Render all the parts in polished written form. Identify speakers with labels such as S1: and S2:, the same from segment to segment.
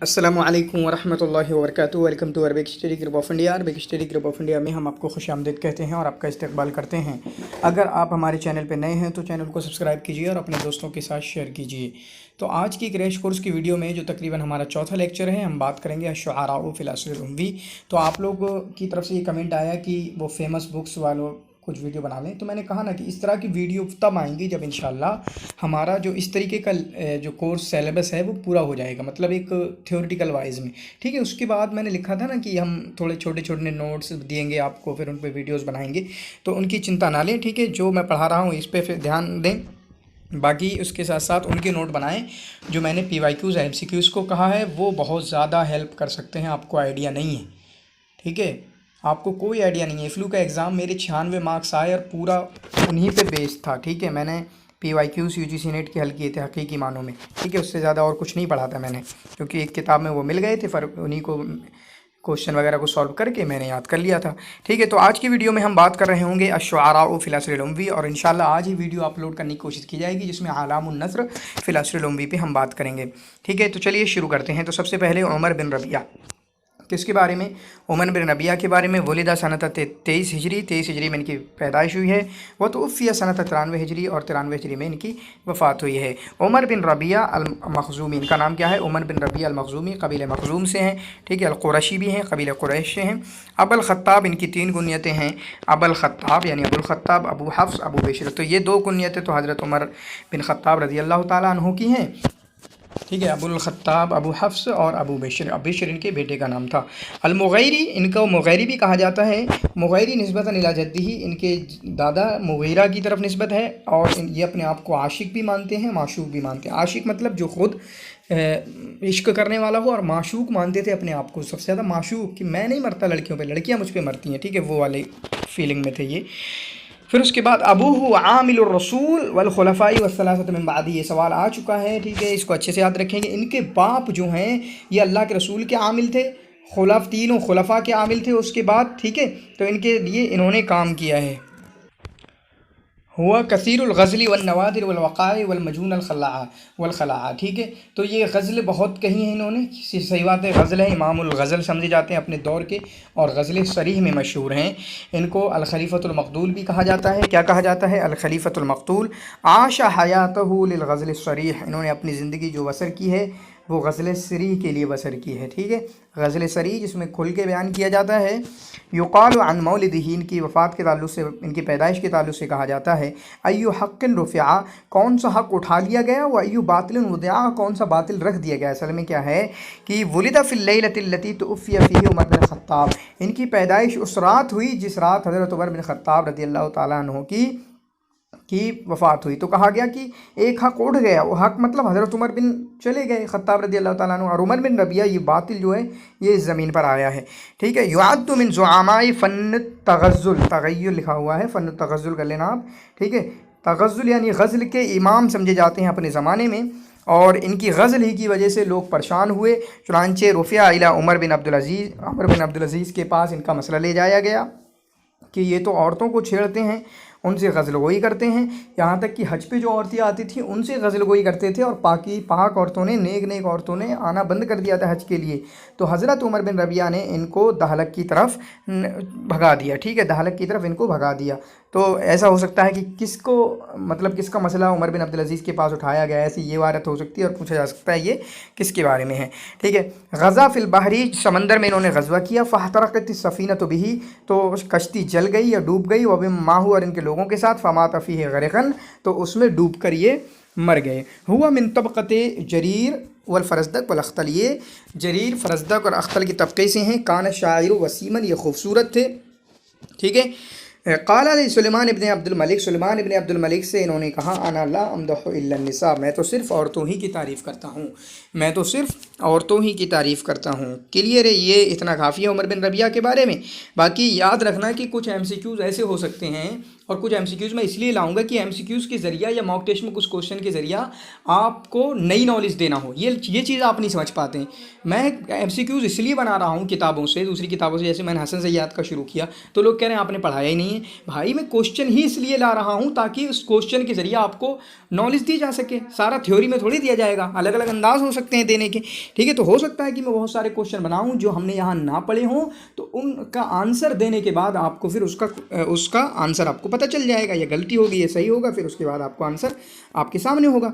S1: अस्सलामु अलैकुम वरहमतुल्लाहि वबरकातुहू। Welcome to Arabic study group of India. Arabic study group of India में हम आपको खुशामदीद कहते हैं और आपका इस्तकबाल करते हैं। अगर आप हमारे चैनल पर नए हैं तो चैनल को सब्सक्राइब कीजिए और अपने दोस्तों के साथ शेयर कीजिए। तो आज की क्रैश कोर्स की वीडियो में जो तकरीबन हमारा चौथा लेक्चर है, हम बात करेंगे अश्शुआराउ फ़िल असरिल उम्वी। तो आप लोगों की तरफ से ये कमेंट आया कि वो फेमस बुक्स वालों कुछ वीडियो बना लें, तो मैंने कहा ना कि इस तरह की वीडियो तब आएंगी जब इंशाल्लाह हमारा जो इस तरीके का जो कोर्स सिलेबस है वो पूरा हो जाएगा, मतलब एक थ्योरेटिकल वाइज में। ठीक है, उसके बाद मैंने लिखा था ना कि हम थोड़े छोटे छोटे नोट्स देंगे आपको, फिर उन पर वीडियोज़ बनाएंगे, तो उनकी चिंता ना लें। ठीक है, जो मैं पढ़ा रहा हूँ इस पर फिर ध्यान दें, बाकी उसके साथ साथ उनके नोट बनाएं। जो मैंने PYQs MCQs को कहा है वो बहुत ज़्यादा हेल्प कर सकते हैं, आपको आइडिया नहीं है। ठीक है, आपको कोई आइडिया नहीं है। फ्लू का एग्ज़ाम मेरे 96 मार्क्स आए और पूरा उन्हीं पे बेस्ड था। ठीक है, मैंने PYQs UGC नेट के हल किए थे हकीकी मानों में। ठीक है, उससे ज़्यादा और कुछ नहीं पढ़ा था मैंने, क्योंकि एक किताब में वो मिल गए थे, फिर उन्हीं को क्वेश्चन वगैरह को सॉल्व करके मैंने याद कर लिया था। ठीक है, तो आज की वीडियो में हम बात कर रहे होंगे अश्शुआराउ फ़िल असरिल उम्वी, और इंशाल्लाह आज ही वीडियो अपलोड करने की कोशिश की जाएगी जिसमें आलामुन नस्र फ़िल असरिल उम्वी पे हम बात करेंगे। ठीक है, तो चलिए शुरू करते हैं। तो सबसे पहले उमर बिन रबिया, किसके बारे में? उमर बिन रबिया के बारे में। वलिदा सनत 23 हिजरी, 23 हिजरी में इनकी पैदाइश हुई है। वह तो उफ़िया सनत 93 हिजरी, और 93 हिजरी में इनकी वफ़ात हुई है। उमर बिन रबिया अल मखज़ूमी, इनका नाम क्या है? उमर बिन रबिया अल मखज़ूमी, कबील मखज़ूम से हैं। ठीक है, अल क़ुरैशी भी हैं, कबील क़ुरैश से हैं। अबुल ख़त्ताब, इनकी 3 कुनियतें हैं। अबुल ख़त्ताब यानी अबुल ख़त्ताब, अबू हफ्स, अबू बिश्र। तो ये 2 कुनियतें तो हज़रत उमर बिन ख़त्ताब रज़ी अल्लाह ताला अन्हु की हैं। ठीक है, अबुल ख़त्ताब, अबू हफ्स और अबू बिश्र। अबू बिश्र इनके बेटे का नाम था। अल मुग़ैरी, इनको मुग़ैरी भी कहा जाता है। मुग़ैरी निस्बतन इला जद्दिही, इनके दादा मुग़ीरा की तरफ निस्बत है। और ये अपने आप को आशिक भी मानते हैं, माशूक भी मानते हैं। आशिक मतलब जो ख़ुद इश्क करने वाला हो, और माशूक मानते थे अपने आप को सबसे ज़्यादा माशूक, कि मैं नहीं मरता लड़कियों पे, लड़कियां मुझ पे मरती हैं। ठीक है, वो वाले फीलिंग में थे ये। फिर उसके बाद अबूहु आमिलुर रसूल वल खुलफाई वस्सलासत मिन बादी, ये सवाल आ चुका है। ठीक है, इसको अच्छे से याद रखेंगे। इनके बाप जो हैं ये अल्लाह के रसूल के आमिल थे, तीनों खुलफा के आमिल थे उसके बाद। ठीक है, तो इनके लिए इन्होंने काम किया है। हुआ कसीरुल गज़ली वन नवादिर वल वक़ाए वल मजून अल खला। ठीक है, तो ये गज़ल बहुत कही हैं इन्होंने। सही बात है, गज़ल है, इमामुल गज़ल समझे जाते हैं अपने दौर के, और गज़ल सरीह में मशहूर हैं। इनको अल खलीफतुल मक़दूल भी कहा जाता है। क्या कहा जाता है? अल खलीफतुल मक़दूल। आशा हयातहु लिल गज़ल सरीह, इन्होंने अपनी ज़िंदगी जो बसर की है वो गज़ल सरीह के लिए बसर की है। ठीक है, गज़ल सरीह जिसमें खुल के बयान किया जाता है। युक़ालु अन मौलिदिही, इनकी वफ़ात के ताल्लुक़ से, इनकी पैदाइश के ताल्लुक़ से कहा जाता है। अय्यु हक़्क़िन रुफ़िआ, कौन सा हक़ उठा लिया गया, व अय्यु बातिलिन वुदिआ, कौन सा बातिल रख दिया गया। असल में क्या है कि वुलिदा फ़िल लैलतिल लती तुफ़िया फ़ीही उमर बिन ख़त्ताब, इनकी पैदाइश उस रात हुई जिस रात हज़रत उमर बिन ख़त्ताब रज़ी अल्लाह ताला अन्हु की वफ़ात हुई। तो कहा गया कि एक हक़ उठ गया, वो हक़ मतलब हज़रत उमर बिन चले गए ख़त्ताब रज़ी अल्लाह ताला अन्हु, और उमर बिन रबिया ये बातिल जो है ये इस ज़मीन पर आया है। ठीक है, युअद्दु मिन ज़ुआमाए फ़न तग़ज़्ज़ुल, तग़य्युल लिखा हुआ है, फ़न तग़ज़्ज़ुल कर लेना आप। ठीक है, तग़ज़्ज़ुल यानी गज़ल के इमाम समझे जाते हैं अपने ज़माने में, और इनकी गज़ल ही की वजह से लोग परेशान हुए। चुनांचे रुफ़िया इला उमर बिन अब्दुल अज़ीज़ के पास इनका मसला ले जाया गया कि ये तो औरतों को छेड़ते हैं, उनसे गज़ल गोई करते हैं। यहाँ तक कि हज पे जो औरतें आती थी उनसे गज़ल गोई करते थे, और पाक औरतों ने, नेक औरतों ने आना बंद कर दिया था हज के लिए। तो हज़रत उमर बिन रबिया ने इनको दहलक की तरफ भगा दिया। ठीक है, दहलक की तरफ इनको भगा दिया। तो ऐसा हो सकता है कि किसका मसला उमर बिन अब्दुल अज़ीज़ के पास उठाया गया, ऐसी ये वारत हो सकती है, और पूछा जा सकता है ये किसके बारे में है। ठीक है, गज़ा फ़िल बहरी, समंदर में इन्होंने गज़वा किया। फ़हतरक़त सफ़ीनतु बिही, तो कश्ती जल गई या डूब गई। वह माहू, और इनके लोगों के साथ। फ़मात फ़ीही ग़रक़न, तो उसमें डूब कर ये मर गए। हुआ मिन तबक़ते जरीर वल फ़रज़दक वल अख्तल, ये जरीर, फ़रज़दक और अख्तल के तबक़े से हैं। कान शाइर वसीमन, ये खूबसूरत थे। ठीक है, क़ाला सुलेमान इब्न अब्दुल मलिक, सुलेमान इब्न अब्दुल मलिक से इन्होंने कहा, अना ला अमदहु इल्ला निसा, मैं तो सिर्फ़ औरतों ही की तारीफ़ करता हूँ, मैं तो सिर्फ़ औरतों ही की तारीफ़ करता हूँ। क्लियर है, ये इतना काफ़ी है उमर बिन रबिया के बारे में। बाकी याद रखना कि कुछ MCQs ऐसे हो सकते हैं और कुछ MCQs मैं इसलिए लाऊंगा कि MCQs के ज़रिया या मॉक टेस्ट में कुछ क्वेश्चन के ज़रिया आपको नई नॉलेज देना हो, ये चीज़ आप नहीं समझ पाते हैं। मैं MCQs इसलिए बना रहा हूँ किताबों से, दूसरी किताबों से, जैसे मैंने हसन सैयाद का शुरू किया तो लोग कह रहे हैं आपने पढ़ाया ही नहीं है। भाई मैं क्वेश्चन ही इसलिए ला रहा हूँ ताकि उस क्वेश्चन के ज़रिए आपको नॉलेज दी जा सके। सारा थ्योरी में थोड़ी दिया जाएगा, अलग अलग अंदाज हो सकते हैं देने के, ठीक है। तो हो सकता है कि मैं बहुत सारे क्वेश्चन बनाऊँ जो हमने यहाँ ना पढ़े हों, तो उनका आंसर देने के बाद आपको फिर उसका आंसर आपको पता चल जाएगा, ये गलती होगी, ये सही होगा, फिर उसके बाद आपको आंसर आपके सामने होगा,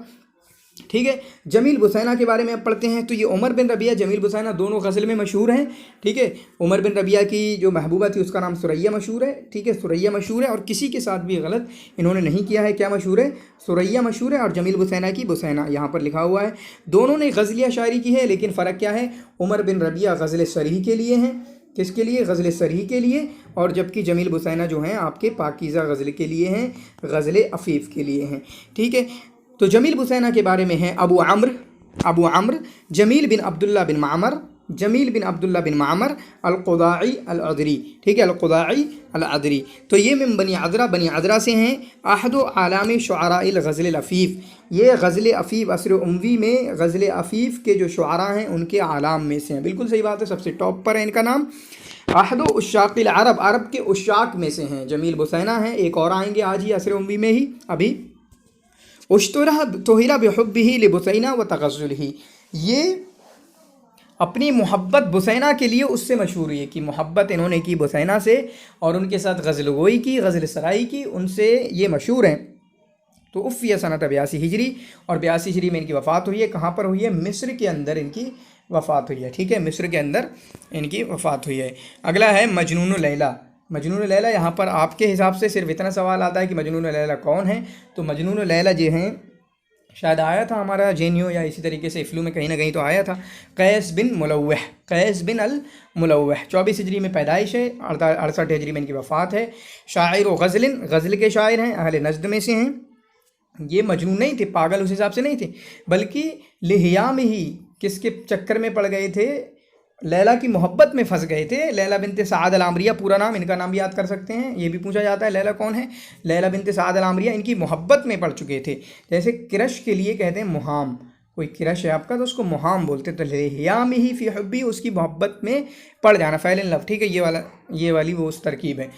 S1: ठीक है। जमील बुसैना के बारे में अब पढ़ते हैं। तो ये उमर बिन रबिया, जमील बुसैना दोनों गज़ल में मशहूर हैं, ठीक है। उमर बिन रबिया की जो महबूबा थी उसका नाम सुरैया मशहूर है, ठीक है, सुरैया मशहूर है। और किसी के साथ भी गलत इन्होंने नहीं किया है। क्या मशहूर है? सुरैया मशहूर है। और जमील बुसैना की बुसैना यहाँ पर लिखा हुआ है। दोनों ने गज़लिया शायरी की है, लेकिन फ़र्क क्या है? उमर बिन रबिया गज़ल सरीह के लिए हैं, किसके लिए? गज़ल सरीह के लिए। और जबकि जमील बुसैना जो हैं आपके पाकीज़ा गज़ल के लिए हैं, गज़ल अफ़ीफ़ के लिए हैं, ठीक है। तो जमील बुसैना के बारे में है अबू अम्र जमील बिन अब्दुल्ला बिन मामर अल-क़ुदाई अल-अदरी, ठीक है, अल-क़ुदाई अल-अदरी। तो ये मिन बनी अदरा से हैं। अहदो आलाम शुअराइल गज़ल अफ़ीफ़, ये गज़ल अफ़ीफ़ असर उम्वी में गज़ल अफ़ीफ़ के जो शुअरा हैं उनके आलाम में से हैं। बिल्कुल सही बात है, सबसे टॉप पर है इनका नाम। अहदो उश्शाक़िल अरब, अरब के उश्शाक़ में से हैं जमील बुसैना हैं। एक और आएंगे आज ही असर उम्वी में ही अभी। उश्तुरह तोहिरा बिहुब्बिही लिबुसैना व तग़ज़्ज़ुलिही, ये अपनी मोहब्बत बुसैना के लिए उससे मशहूर हुई है कि मोहब्बत इन्होंने की बुसैना से और उनके साथ गज़ल गोई की, गज़ल सराई की, उनसे ये मशहूर हैं। तो उफ़िया सनत 82 हिजरी, और 82 हिजरी में इनकी वफ़ात हुई है। कहाँ पर हुई है? मिस्र के अंदर इनकी वफ़ात हुई है, ठीक है, मिस्र के अंदर इनकी वफ़ात हुई है। अगला है मजनून लैला। मजनून लैला, यहाँ पर आपके हिसाब से सिर्फ इतना सवाल आता है कि मजनून लैला कौन है। तो मजनून लैला जो हैं, शायद आया था हमारा JNU या इसी तरीके से इफ्लू में कहीं ना कहीं तो आया था। कैस बिन अल मुलव्वह 24 हिजरी में पैदाइश है, 68 हिजरी में इनकी वफ़ात है। शायर व गज़ल के शायर हैं, अहले नज़्द में से हैं। ये मजनून नहीं थे, पागल उस हिसाब से नहीं थे, बल्कि लिहिया में ही किसके चक्कर में पड़ गए थे? लैला की मोहब्बत में फंस गए थे। लैला बिनते साद अल आमरिया, पूरा नाम, इनका नाम भी याद कर सकते हैं, ये भी पूछा जाता है लैला कौन है। लैला बिनते साद अल आमरिया इनकी मोहब्बत में पड़ चुके थे। जैसे क्रश के लिए कहते हैं मुहाम, कोई क्रश है आपका तो उसको मुहाम बोलते। तो लिहियाम ही फ़ी हुब्बी, उसकी मोहब्बत में पड़ जाना, फ़ैल इन लव, ठीक है, ये वाली वो उस तरकीब है।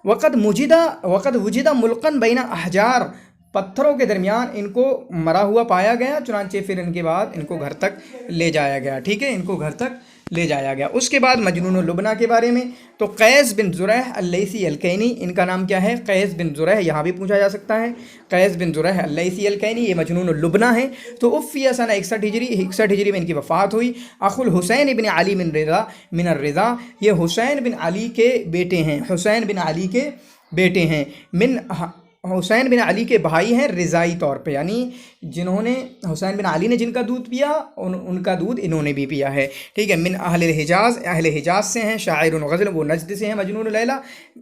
S1: वक़द वुजिदा मुल्कन बैना अहजार, पत्थरों के दरमियान इनको मरा हुआ पाया गया, चुनांचे फिर इनके बाद इनको घर तक ले जाया गया, ठीक है, इनको घर तक ले जाया गया। उसके बाद मजनून लुबना के बारे में, तो कैस बिन ज़ुरैह अल-लैसी अल-कैनी, इनका नाम क्या है? कैस बिन ज़ुरैह, यहाँ भी पूछा जा सकता है, कैस बिन ज़ुरैह अल-लैसी अल-कैनी, ये मजनून लुबना है। तो उफ़िया सन 61 हिजरी में इनकी वफ़ात हुई। अखुल हुसैन बिन अली मिन रिज़ा, ये हुसैन बिन अली के बेटे हैं, हुसैन बिन अली के बेटे हैं। हुसैन बिन अली के भाई हैं रिज़ाई तौर पे, यानी जिन्होंने हुसैन बिन अली ने जिनका दूध पिया उनका दूध इन्होंने भी पिया है, ठीक है। मिन अहले हिजाज से हैं। शायर गज़ल, वो नजद से हैं। मजनून लैला,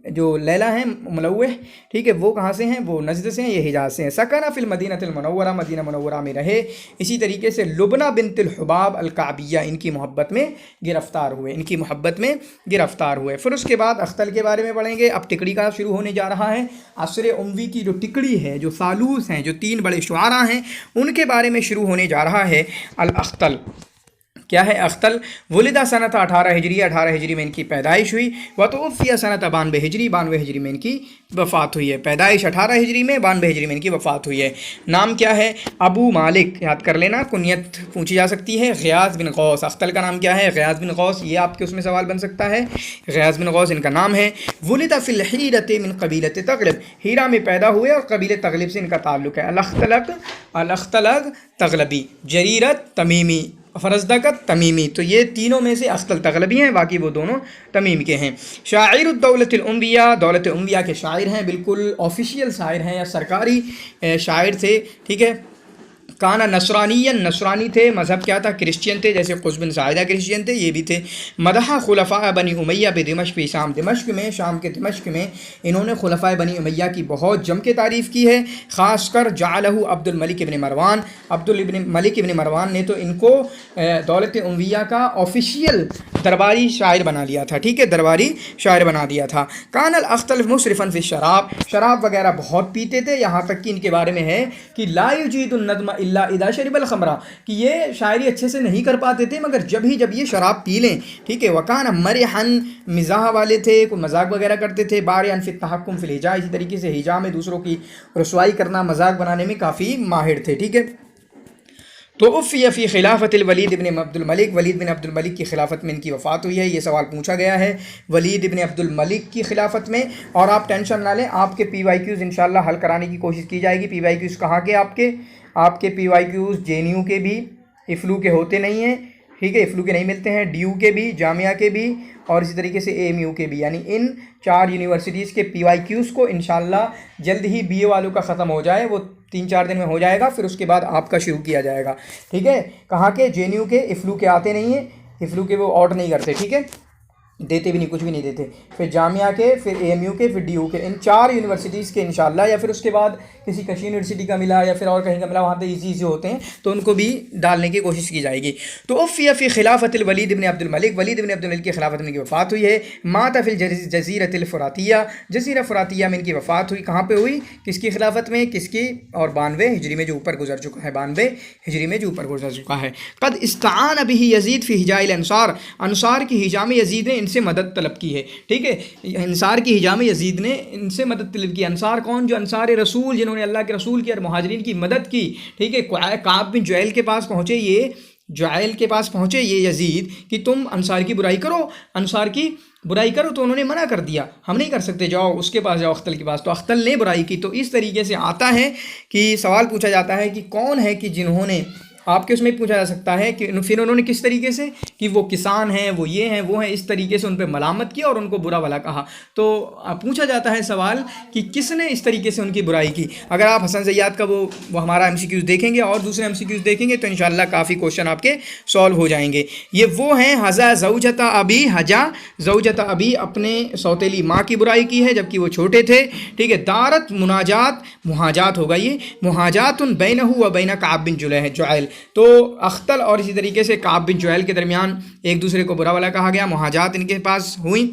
S1: जो लैला हैं मुलव्वह, ठीक है, वो कहाँ से हैं? वो नजद से हैं, ये हिजाज से हैं। सकना फिल मदीनतिल मुनव्वरा, मदीना मुनव्वरा में रहे। इसी तरीके से लुबना बिनतिल हुबाब अल काबिया, इनकी मोहब्बत में गिरफ़्तार हुए, फिर उसके बाद अख्तल के बारे में पढ़ेंगे। अब टिकड़ी का शुरू होने जा रहा है। असर उम्वी की जो टिकड़ी है, जो सालूस हैं, जो 3 बड़े शुआरा हैं, उनके बारे में शुरू होने जा रहा है अल अख्तल। क्या है अख्तल? वलिदा सनत 18 हिजरी में इनकी पैदाइश हुई। वतुफ़िया सनत 92 हिजरी में इनकी वफ़ात हुई है। पैदाइश 18 हिजरी में, 92 हिजरी में इनकी वफ़ात हुई है। नाम क्या है? अबू मालिक, याद कर लेना, कुनियत पूछी जा सकती है। ग़ियास बिन गौस, अख्तल का नाम क्या है? ग़ियास बिन गौस, ये आपके उसमें सवाल बन सकता है। ग़ियास बिन गौस इनका नाम है। वलिदा फ़िल हीरत मिन क़बीलत तग़लिब, हीरा में पैदा हुए और कबीले तग़लिब से इनका ताल्लुक़ है। अल-अख्तलक तग़लबी, जरीरत तमीमी, फ़रज़दकत तमीमी, तो ये तीनों में से अख्तल तग़लबी हैं, बाकी वो दोनों तमीम के हैं। शायर दौलतुल उम्विया, दौलत उम्विया के शायर हैं, बिल्कुल ऑफिशियल शायर हैं या सरकारी शायर थे, ठीक है। کانا نصرانین، نصرانی تھے، مذہب کیا تھا؟ کرسچین تھے، جیسے قطب بن ساعدہ کرسچین تھے، یہ بھی تھے۔ مدح خلفاء بنی امیہ بدمشق فی شام، دمشق میں، شام کے دمشق میں انہوں نے خلفاء بنی امیہ کی بہت جم کے تعریف کی ہے، خاص کر جعلہ عبد الملک ابن مروان، عبد الملک ابن مروان نے تو ان کو دولت امیہ کا آفیشیل درباری شاعر بنا لیا تھا، ٹھیک ہے، درباری شاعر بنا دیا تھا۔ کان الاختل مصرفا فی الشراب، شراب وغیرہ بہت پیتے تھے، یہاں تک کہ ان کے بارے میں ہے کہ لا یجید الندم الا اذا شرب الخمر، کہ یہ شاعری اچھے سے نہیں کر پاتے تھے مگر جب یہ شراب پی لیں، ٹھیک ہے۔ وکان مرحا، مزاح والے تھے، کوئی مذاق وغیرہ کرتے تھے، بارعا فی التحکم فی الہجاء، اسی طریقے سے ہجا میں دوسروں کی رسوائی کرنا، مذاق بنانے میں کافی ماہر تھے، ٹھیک ہے۔ تو افی فی خلافت الولید ابن عبد الملک، ولید بن عبد الملک کی خلافت میں ان کی وفات ہوئی ہے، یہ سوال پوچھا گیا ہے ولید ابن عبد الملک کی خلافت میں۔ اور آپ ٹینشن نہ لیں، آپ کے پی وائی کیوز انشاءاللہ حل کرانے کی کوشش کی جائے گی۔ پی وائی کیوز کہاں کے آپ کے P Y Qs J N U کے بھی، افلو کے ہوتے نہیں ہیں، ٹھیک ہے، افلو کے نہیں ملتے ہیں، ڈی یو کے بھی، جامعہ کے بھی، اور اسی طریقے سے اے ایم یو کے بھی، یعنی ان 4 یونیورسٹیز کے پی وائی کیوز کو انشاءاللہ جلد ہی بی اے والوں کا ختم ہو جائے، وہ 3-4 دن میں ہو جائے گا، پھر اس کے بعد آپ کا شروع کیا جائے گا، ٹھیک ہے۔ کہاں کے؟ جے این یو کے، افلو کے آتے نہیں ہیں، افلو کے وہ آؤٹ نہیں کرتے، ٹھیک ہے، دیتے بھی نہیں، کچھ بھی نہیں دیتے، پھر جامعہ کے، پھر اے ایم یو کے، پھر ڈی یو کے، ان 4 یونیورسٹیز کے انشاءاللہ، یا پھر اس کے بعد کسی کشمیر یونیورسٹی کا ملا یا پھر اور کہیں کا ملا، وہاں پہ ایزی ہوتے ہیں تو ان کو بھی ڈالنے کی کوشش کی جائے گی۔ تو افی فی خلافت الولید ابن عبد الملک، ولید ابن عبد الملک کی خلافت میں ان کی وفات ہوئی ہے۔ مات فی الجزیرۃ الفراتیہ، جزیرہ فراتیہ میں ان کی وفات ہوئی، کہاں پہ ہوئی؟ کس کی خلافت میں؟ کس کی؟ اور 92 ہجری میں جو اوپر گزر چکا ہے، 92 ہجری میں جو اوپر گزر چکا ہے۔ قد استعان بہ یزید فی ہجاء الانصار، انصار کی ہجا میں یزید نے ان سے مدد طلب کی ہے، ٹھیک ہے، انصار کی ہجا میں یزید نے ان سے مدد طلب کی۔ انصار کون؟ جو انصار رسول، جنہوں نے اللہ کے رسول کی اور مہاجرین کی مدد کی، ٹھیک ہے۔ کعب بن جعیل کے پاس پہنچے یہ یزید کہ تم انصار کی برائی کرو، انصار کی برائی کرو، تو انہوں نے منع کر دیا، ہم نہیں کر سکتے، جاؤ اس کے پاس جاؤ، اختل کے پاس، تو اختل نے برائی کی۔ تو اس طریقے سے آتا ہے کہ سوال پوچھا جاتا ہے کہ کون ہے کہ جنہوں نے، آپ کے اس میں پوچھا جا سکتا ہے کہ پھر انہوں نے کس طریقے سے، کہ وہ کسان ہیں، وہ یہ ہیں، وہ ہیں، اس طریقے سے ان پہ ملامت کیا اور ان کو برا بھلا کہا۔ تو پوچھا جاتا ہے سوال کہ کس نے اس طریقے سے ان کی برائی کی۔ اگر آپ حسن زیاد کا وہ ہمارا ایم سی کیوز دیکھیں گے اور دوسرے ایم سی کیوز دیکھیں گے تو انشاءاللہ کافی کوشچن آپ کے سالو ہو جائیں گے۔ یہ وہ ہیں حجا زوجۃ ابی، اپنے سوتیلی ماں کی برائی کی ہے جبکہ وہ چھوٹے تھے، ٹھیک ہے۔ دارت مہاجات ہوگا، یہ مہاجات بینہ و بین کعب بن جعیل، تو اختل اور اسی طریقے سے کعب بن جعیل کے درمیان ایک دوسرے کو برا بھلا کہا گیا، مہاجات ان کے پاس ہوئیں،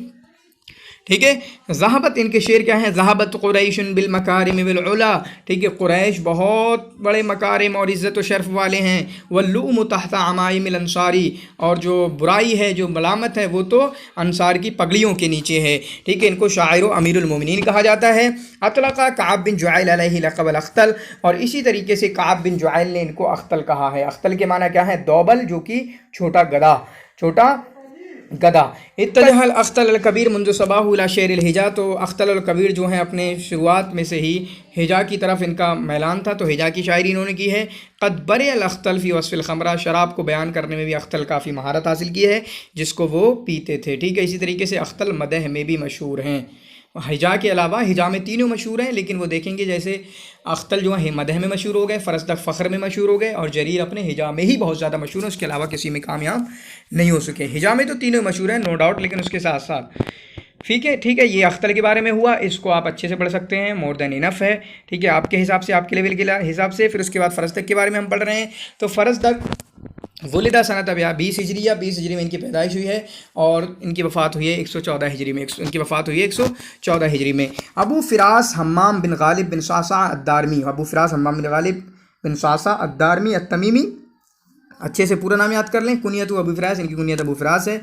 S1: ٹھیک ہے۔ ذہبت، ان کے شعر کیا ہیں؟ ذہبت قریش بالمکارم والعلا، ٹھیک ہے، قریش بہت بڑے مکارم اور عزت و شرف والے ہیں، واللؤم تحت عمائم الانصاری، اور جو برائی ہے، جو ملامت ہے، وہ تو انصار کی پگڑیوں کے نیچے ہے، ٹھیک ہے۔ ان کو شاعر و امیر المومنین کہا جاتا ہے۔ اطلقا کعب بن جعیل علیہ لقب الاختل، اور اسی طریقے سے کعب بن جعیل نے ان کو اختل کہا ہے۔ اختل کے معنی کیا ہے؟ دوبل، جو کہ چھوٹا گدھا، چھوٹا گدھا۔ اتجہ الاختل الکبیر منذ صباح الى شعر الہجا، تو اختل الکبیر جو ہیں اپنے شروعات میں سے ہی ہجا کی طرف ان کا میلان تھا، تو ہجا کی شاعری انہوں نے کی ہے۔ قد برئ الاختل فی وصف الخمرہ، شراب کو بیان کرنے میں بھی اختل کافی مہارت حاصل کی ہے جس کو وہ پیتے تھے، ٹھیک ہے۔ اسی طریقے سے اختل مدح میں بھی مشہور ہیں، ہجا کے علاوہ ہجا میں تینوں مشہور ہیں، لیکن وہ دیکھیں گے جیسے اختل جو ہیں مدح میں مشہور ہو گئے، فرزدق فخر میں مشہور ہو گئے، اور جریر اپنے ہجا میں ہی بہت زیادہ مشہور ہیں، اس کے علاوہ کسی میں کامیاب نہیں ہو سکے۔ ہجا میں تو تینوں مشہور ہیں نو ڈاؤٹ، لیکن اس کے ساتھ ساتھ ٹھیک ہے، یہ اختل کے بارے میں ہوا، اس کو آپ اچھے سے پڑھ سکتے ہیں، مور دین انف ہے، ٹھیک ہے، آپ کے حساب سے، آپ کے لیول کے حساب سے۔ پھر اس کے بعد فرزدق کے بارے میں ہم پڑھ رہے ہیں، تو فرزدق ولدہ سنۃ 20 ہجریہ، 20 ہجری میں ان کی پیدائش ہوئی ہے، اور ان کی وفات ہوئی ہے 114 ہجری میں، ان کی وفات ہوئی ہے 114 ہجری میں۔ ابو فراس حمام بن غالب بن صعصع الدارمی، ابو فراس حمام بن غالب بن صعصع الدارمی التمیمی، اچھے سے پورا نام یاد کر لیں، کنیت ابو فراس، ان کی کنیت ابو فراس ہے۔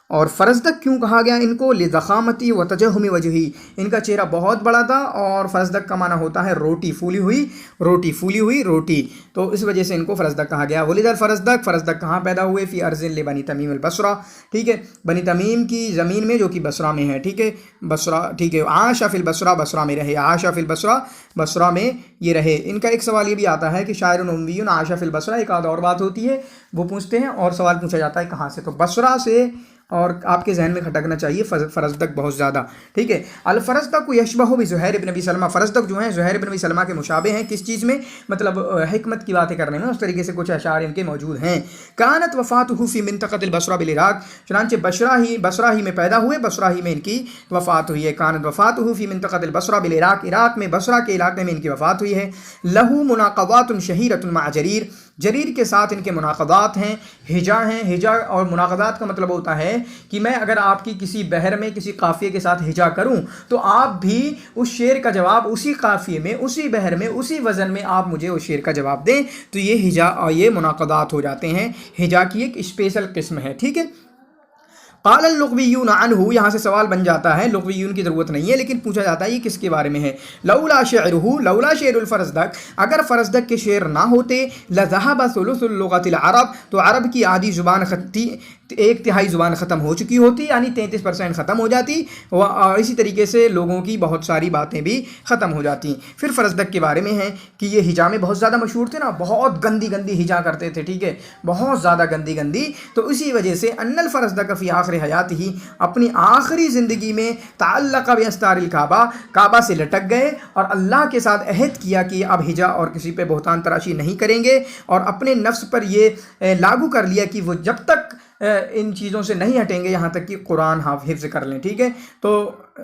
S1: اور فرزدق کیوں کہا گیا ان کو؟ لضخامتی و تجہم وجہی، ان کا چہرہ بہت بڑا تھا، اور فرزدق کا معنی ہوتا ہے روٹی، پھولی ہوئی روٹی، تو اس وجہ سے ان کو فرزدق کہا گیا۔ ولد الفرزدق، فرزدق کہاں پیدا ہوئے؟ فی ارض لبنی تمیم البصرہ، ٹھیک ہے، بنی تمیم کی زمین میں جو کہ بصرہ میں ہے، ٹھیک ہے، بصرہ، ٹھیک ہے۔ عاش فی البصرہ، بصرہ میں رہے، عاش فی البصرہ، بصرہ میں یہ رہے۔ ان کا ایک سوال یہ بھی آتا ہے کہ شاعر امی عاش فی البصرہ، ایک آدھ اور بات ہوتی ہے وہ پوچھتے ہیں، اور سوال پوچھا جاتا ہے کہاں سے، تو بصرہ سے اور آپ کے ذہن میں کھٹکنا چاہیے فرزدق بہت زیادہ، ٹھیک ہے۔ الفرزدق یشبہ بزہیر بن ابی سلمہ، فرزدق جو ہیں زہیر بن ابی سلمہ کے مشابہ ہیں، کس چیز میں؟ مطلب حکمت کی باتیں کرنے میں، اس طریقے سے کچھ اشعار ان کے موجود ہیں۔ کانت وفاتہ فی منطقۃ البصرہ بالعراق، چنانچہ بصرہ ہی میں پیدا ہوئے، بصرہ ہی میں ان کی وفات ہوئی ہے۔ کانت وفاتہ فی منطقۃ البصرہ بالعراق، عراق میں بصرہ کے علاقے میں ان کی وفات ہوئی ہے۔ لہو مناقضات شہیرۃ مع جریر، جریر کے ساتھ ان کے مناقضات ہیں، ہجا ہیں۔ ہجا اور مناقضات کا مطلب ہوتا ہے کہ میں اگر آپ کی کسی بحر میں کسی قافیے کے ساتھ ہجا کروں تو آپ بھی اس شعر کا جواب اسی قافیے میں، اسی بحر میں، اسی وزن میں آپ مجھے اس شعر کا جواب دیں، تو یہ ہجا اور یہ مناقضات ہو جاتے ہیں۔ ہجا کی ایک اسپیشل قسم ہے، ٹھیک ہے۔ قال اللغویون عنہ، یہاں سے سوال بن جاتا ہے، لغویون کی ضرورت نہیں ہے لیکن پوچھا جاتا ہے یہ کس کے بارے میں ہے۔ لولا شعرہ، لولا شعر الفرزدق، اگر فرزدق کے شعر نہ ہوتے، لذهب ثلث اللغة العرب، تو عرب کی آدھی زبان ایک تہائی زبان ختم ہو چکی ہوتی، یعنی 33% ختم ہو جاتی، اور اسی طریقے سے لوگوں کی بہت ساری باتیں بھی ختم ہو جاتی۔ پھر فرزدق کے بارے میں ہے کہ یہ ہجا میں بہت زیادہ مشہور تھے نا، بہت گندی گندی ہجا کرتے تھے، ٹھیک ہے، بہت زیادہ گندی گندی، تو اسی وجہ سے ان الفرزدق فی آخر حیات ہی، اپنی آخری زندگی میں تعلق باستار الکعبہ، کعبہ سے لٹک گئے اور اللہ کے ساتھ عہد کیا کہ اب ہجا اور کسی پہ بہتان تراشی نہیں کریں گے، اور اپنے نفس پر یہ لاگو کر لیا کہ وہ جب تک ان چیزوں سے نہیں ہٹیں گے یہاں تک کہ قرآن حفظ کر لیں، ٹھیک ہے۔ تو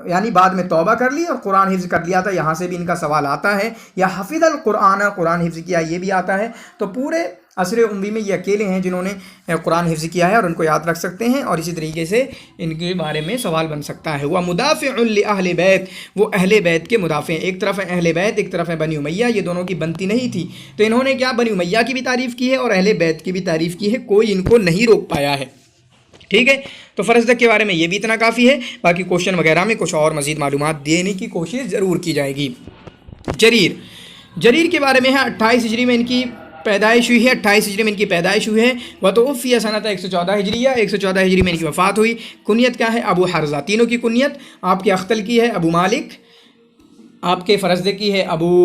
S1: یعنی بعد میں توبہ کر لی اور قرآن حفظ کر لیا تھا، یہاں سے بھی ان کا سوال آتا ہے، یا حفظ القرآن، قرآن حفظ کیا، یہ بھی آتا ہے۔ تو پورے عصر امی میں یہ اکیلے ہیں جنہوں نے قرآن حفظ کیا ہے اور ان کو یاد رکھ سکتے ہیں، اور اسی طریقے سے ان کے بارے میں سوال بن سکتا ہے۔ وہ مدافع لأہل بیت، وہ اہل بیت کے مدافع ہیں، ایک طرف ہے اہل بیت، ایک طرف ہے بنی امیہ، یہ دونوں کی بنتی نہیں تھی، تو انہوں نے کیا بنی امیہ کی بھی تعریف کی ہے اور اہل بیت کی بھی تعریف کی ہے، کوئی ان کو نہیں روک پایا ہے، ٹھیک ہے۔ تو فرزدق کے بارے میں یہ بھی اتنا کافی ہے، باقی کوشچن وغیرہ میں کچھ اور مزید معلومات دینے کی کوشش ضرور کی جائے گی۔ جریر کے بارے میں ہے 28 ہجری میں ان کی پیدائش ہوئی ہے، 28 ہجری میں ان کی پیدائش ہوئی ہے، وتوفی سنۃ 114 ہجریہ، 114 ہجری میں ان کی وفات ہوئی۔ کنیت کیا ہے؟ ابو حرزہ، تینوں کی کنیت، آپ کے اختل کی ہے ابو مالک، آپ کے فرزدق کی ہے ابو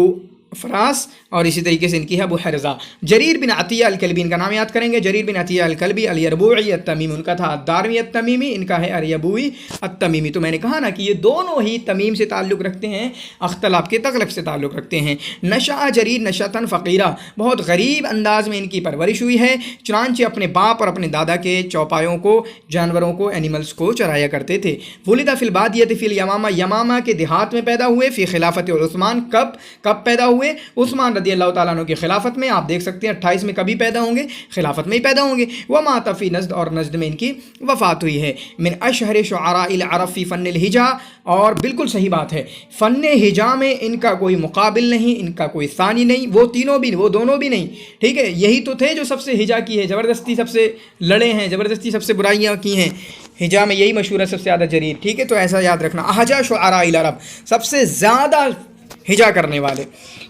S1: فراس، اور اسی طریقے سے ان کی ہے ابو حرزہ۔ جریر بن عطیہ الکلبی، ان کا نام یاد کریں گے، جریر بن عطیہ الکلبی الیربوعی التمیمی، ان کا تھا الدارمی التمیمی، ان کا ہے اریبوعی التمیمی۔ تو میں نے کہا نا کہ یہ دونوں ہی تمیم سے تعلق رکھتے ہیں، اختل آپ کے تغلب سے تعلق رکھتے ہیں۔ نشأ جریر نشأۃ فقیرہ، بہت غریب انداز میں ان کی پرورش ہوئی ہے، چنانچہ اپنے باپ اور اپنے دادا کے چوپایوں کو، جانوروں کو، اینیملز کو چرایا کرتے تھے۔ ولد فی البادیۃ فی الیمامہ، یمامہ کے دیہات میں پیدا ہوئے، فی خلافت عثمان، کب پیدا ہوئے؟ عثمان رضی اللہ تعالیٰ عنہ کی خلافت میں، آپ دیکھ سکتے ہیں 28 میں کبھی پیدا ہوں گے؟ خلافت میں ہی پیدا ہوں گے۔ ومات فی نجد، اور نجد میں ان کی وفات ہوئی ہے۔ من اشہر شعراء العرب فی فن الہجا، اور بالکل صحیح بات ہے، فن ہجا میں ان کا کوئی مقابل نہیں، ان کا کوئی ثانی نہیں، وہ تینوں بھی، وہ دونوں بھی نہیں، ٹھیک ہے۔ یہی تو تھے جو سب سے ہجا کی ہے، زبردستی سب سے لڑے ہیں، زبردستی سب سے برائیاں کی ہیں، ہجا میں یہی مشہور ہے سب سے زیادہ جریر، ٹھیک ہے۔ تو ایسا یاد رکھنا، احجا شعراء العرب، سب سے زیادہ ہجا کرنے والے۔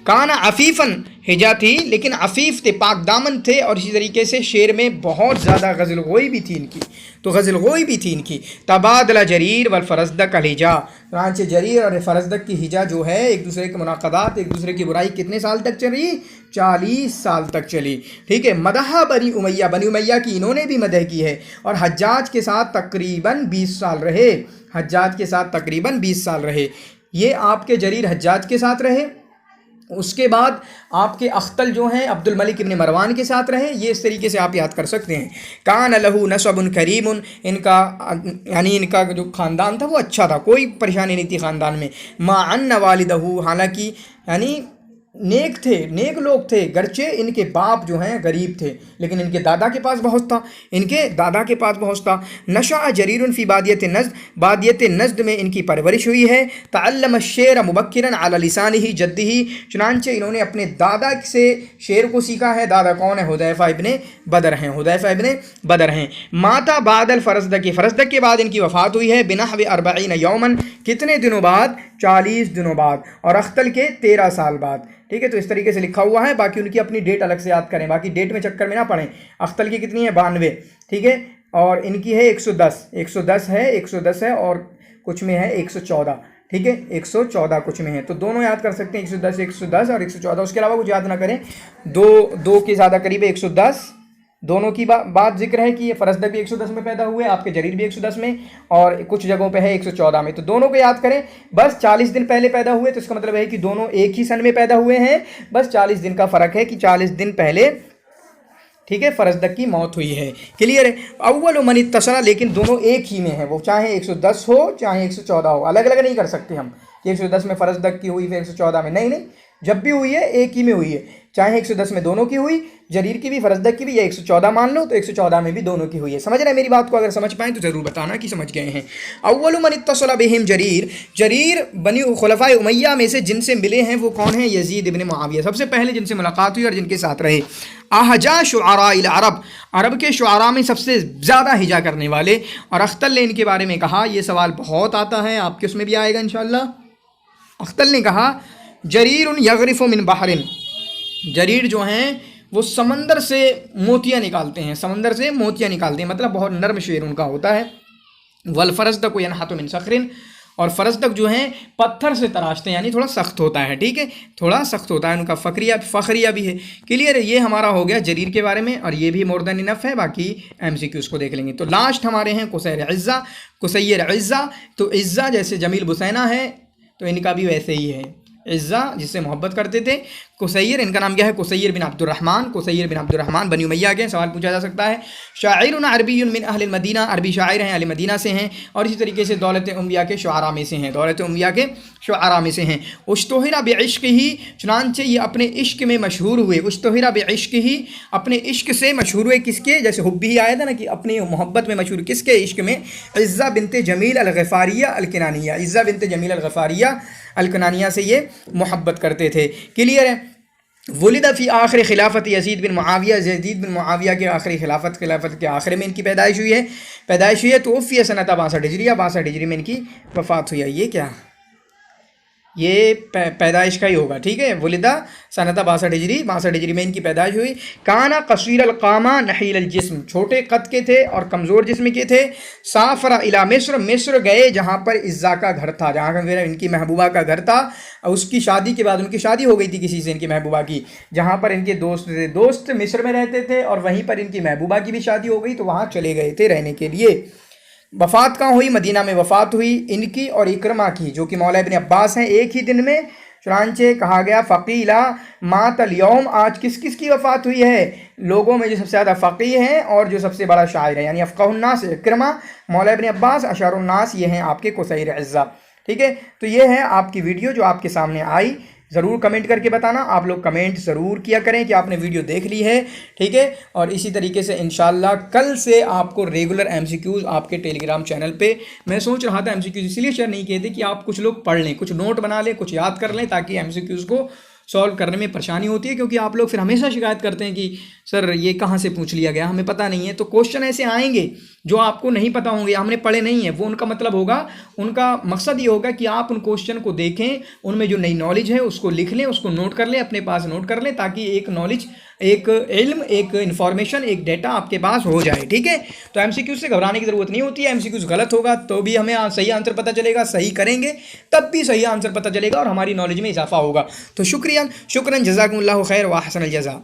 S1: کانا عفیفاً، ہجا تھی لیکن عفیف تھے، پاک دامن تھے، اور اسی طریقے سے شعر میں بہت زیادہ غزل گوئی بھی تھی ان کی، تو غزل گوئی بھی تھی ان کی۔ تبادلہ جریر والفرزدق الہجا، چنانچہ جریر اور فرزدق کی ہجا جو ہے، ایک دوسرے کے مناقضات، ایک دوسرے کی برائی کتنے سال تک چلی؟ 40 سال تک چلی، ٹھیک ہے۔ مدح بنی امیہ، بنی امیہ کی انہوں نے بھی مدح کی ہے، اور حجاج کے ساتھ تقریباً 20 سال رہے، حجاج کے ساتھ تقریباً 20 سال رہے۔ یہ آپ کے جریر حجاج کے ساتھ رہے، اس کے بعد آپ کے اختل جو ہیں عبد الملک ابن مروان کے ساتھ رہے، یہ اس طریقے سے آپ یاد کر سکتے ہیں۔ کان لہو نسب کریم، ان کا یعنی ان کا جو خاندان تھا وہ اچھا تھا، کوئی پریشانی نہیں تھی خاندان میں۔ ما ان والدہ، حالانکہ یعنی نیک تھے، نیک لوگ تھے، گرچہ ان کے باپ جو ہیں غریب تھے، لیکن ان کے دادا کے پاس بہت تھا، ان کے دادا کے پاس بہت تھا۔ نشأ جریر فی بادیت نجد، بادیت نجد میں ان کی پرورش ہوئی ہے۔ تعلم الشعر مبکراً علی لسانہ جدہ، چنانچہ انہوں نے اپنے دادا سے شعر کو سیکھا ہے۔ دادا کون ہے؟ حذیفہ ابن بدر ہیں، حذیفہ ابن بدر ہیں۔ ماتا بعد الفرزدق، فرزدق کے بعد ان کی وفات ہوئی ہے، بنحو 40 یوماً، کتنے دنوں بعد؟ 40 دنوں بعد، اور اختل کے 13 سال بعد، ٹھیک ہے۔ تو اس طریقے سے لکھا ہوا ہے، باقی ان کی اپنی ڈیٹ الگ سے یاد کریں، باقی ڈیٹ میں چکر میں نہ پڑیں۔ اختل کی کتنی ہے؟ 92، ٹھیک ہے، اور ان کی ہے 110 ہے، 110 ہے، اور کچھ میں ہے 114، ٹھیک ہے، 114 کچھ میں ہے، تو دونوں یاد کر سکتے ہیں، 110 اور 114، اس کے علاوہ کچھ یاد نہ کریں، دو کے زیادہ قریب ہے، 110 दोनों की बात जिक्र है कि ये फरजदक भी 110 में पैदा हुए, आपके जरीर भी 110 में, और कुछ जगहों पे है 114 में। तो दोनों को याद करें, बस 40 दिन पहले पैदा हुए, तो इसका मतलब है कि दोनों एक ही सन में पैदा हुए हैं, बस 40 दिन का फ़र्क है कि 40 दिन पहले, ठीक है, फरजदक की मौत हुई है। क्लियर है। अव्वल मन इत्तसला, लेकिन दोनों एक ही में है, वो चाहे 110 हो चाहे 114 हो, अलग अलग नहीं कर सकते हम कि 110 में फरजदक की हुई फिर 114 में, नहीं, जब भी हुई है एक ही में हुई है, चाहे 110 में दोनों की हुई, जरीर की भी फरजदक की भी, या 114 मान लो तो 114 में भी दोनों की हुई है। समझ रहे हैं मेरी बात को? अगर समझ पाएँ तो ज़रूर बताना कि समझ गए हैं। अव्वल मन इत्तसला बिहिम जरीर, जरीर बनी खुलफाए उमैया में से जिनसे मिले हैं वो कौन है? यजीद इब्न मुआविया, सबसे पहले जिनसे मुलाकात हुई और जिनके साथ रहे। आहजा शुआरा इल अरब, अरब के शुआरा में सबसे ज़्यादा हिजा करने वाले। और अख्तल ने इनके बारे में कहा, ये सवाल बहुत आता है, आपके उसमें भी आएगा इंशाअल्लाह। अख्तल ने कहा जरीर यगरिफ़ु मिन बहरिन, जरीर जो हैं वो समंदर से मोतियाँ निकालते हैं, समंदर से मोतियाँ निकालते हैं, मतलब बहुत नर्म शेर उनका होता है। वल फरजदक यनहतु मिन सखरिन, और फरजदक जो हैं पत्थर से तराशते हैं, यानी थोड़ा सख्त होता है, ठीक है, थोड़ा सख्त होता है उनका। फ़खरिया भी है। क्लियर है। ये हमारा हो गया जरीर के बारे में, और ये भी मोर देन इनफ है, बाकी MCQs को देख लेंगे। तो लास्ट हमारे हैं कुसैर इज़्ज़ा, कुसैर इज़्ज़ा। तो इज़्ज़ा जैसे जमील बुसैना है तो इनका भी वैसे ही है, इज़्ज़ा जिससे मोहब्बत करते थे। कुसैर, इनका नाम क्या है? कुसैर बिन अब्दुर्रहमान, कुसैर बिन अब्दुर्रहमान बनी उमैया के। सवाल पूछा जा सकता है। शाइरुन अरबियुन मिन अहलिल मदीना, अरबी शायर हैं, अहले मदीना से हैं। और इसी तरीके से दौलत उम्मिया के शुआरा में से हैं, दौलत उम्मिया के शुआरा में से हैं। उश्तोहिरा बिइश्क ही, चुनांचे ये अपने इश्क में मशहूर हुए। उश्तोहिरा बिइश्क ही, अपने इश्क से मशहूर हुए। किसके? जैसे हुब्बी ही आया था ना कि अपनी मोहब्बत में मशहूर, किसके इश्क में? इज़्ज़ा बिनते जमील अल-ग़फ़ारिया अल-किनानिया, इज़्ज़ा बिनते जमील अल-ग़फ़ारिया अल-किनानिया से ये मोहब्बत करते थे। क्लियर है। वलिद फ़ी आखिर खिलाफत यजीद बिन मुआविया, यजीद बिन मुआविया के आखिरी खिलाफत के आखिर में इनकी पैदाइश हुई है। तो उफ़िया सनत 62 हिजरिया, 62 हिजरी में इनकी वफ़ात हुई है। ये क्या, ये पैदाइश का ही होगा, ठीक है। वलिदा सनता 62 हिजरी, 62 हिजरी में इनकी पैदाइश हुई। काना कसीर अलकामा नहील अलजिस्म, छोटे कद के थे और कमज़ोर जिस्म के थे। साफरा इला मिस्र, मिस्र गए जहाँ पर इज़्ज़ा का घर था, जहाँ का इनकी महबूबा का घर था। उसकी शादी के बाद उनकी शादी हो गई थी किसी से, इनकी महबूबा की, जहाँ पर इनके दोस्त थे, दोस्त मिस्र में रहते थे, और वहीं पर इनकी महबूबा की भी शादी हो गई, तो वहाँ चले गए थे रहने के लिए। वफ़ात कहाँ हुई? मदीना में वफ़ात हुई इनकी और इकरमा की, जो कि मौला इब्न अब्बास हैं, एक ही दिन में। चुनांचे कहा गया फ़क़ीला मातल यौम, आज किस किस की वफ़ात हुई है? लोगों में जो सबसे ज़्यादा फ़क़ीह हैं और जो सबसे बड़ा शायर है, यानी अफ़क़हुन्नास इकरमा, मौला इब्न अब्बास, अशरुन्नास, ये हैं आपके कुसैर इज़्ज़ा, ठीक है। तो ये है आपकी वीडियो जो आपके सामने आई। ज़रूर कमेंट करके बताना, आप लोग कमेंट ज़रूर किया करें कि आपने वीडियो देख ली है, ठीक है। और इसी तरीके से इंशाल्लाह कल से आपको रेगुलर MCQs आपके टेलीग्राम चैनल पे, मैं सोच रहा था MCQs इसलिए शेयर नहीं किए थे कि आप कुछ लोग पढ़ लें, कुछ नोट बना लें, कुछ याद कर लें, ताकि MCQs को सॉल्व करने में परेशानी होती है। क्योंकि आप लोग फिर हमेशा शिकायत करते हैं कि सर ये कहाँ से पूछ लिया गया, हमें पता नहीं है। तो क्वेश्चन ऐसे आएंगे जो आपको नहीं पता होंगे, हमने पढ़े नहीं है, वो उनका मतलब होगा, उनका मकसद ये होगा कि आप उन क्वेश्चन को देखें, उनमें जो नई नॉलेज है उसको लिख लें, उसको नोट कर लें, अपने पास नोट कर लें, ताकि एक नॉलेज, एक इल्म, एक इन्फॉर्मेशन, एक डेटा आपके पास हो जाए, ठीक है। तो MCQ से घबराने की ज़रूरत नहीं होती है। MCQ गलत होगा तो भी हमें सही आंसर पता चलेगा, सही करेंगे तब भी सही आंसर पता चलेगा और हमारी नॉलेज में इजाफा होगा। तो शुक्रिया, शुक्रन, जज़ाकुमुल्लाहु खैर व अहसनल जज़ा।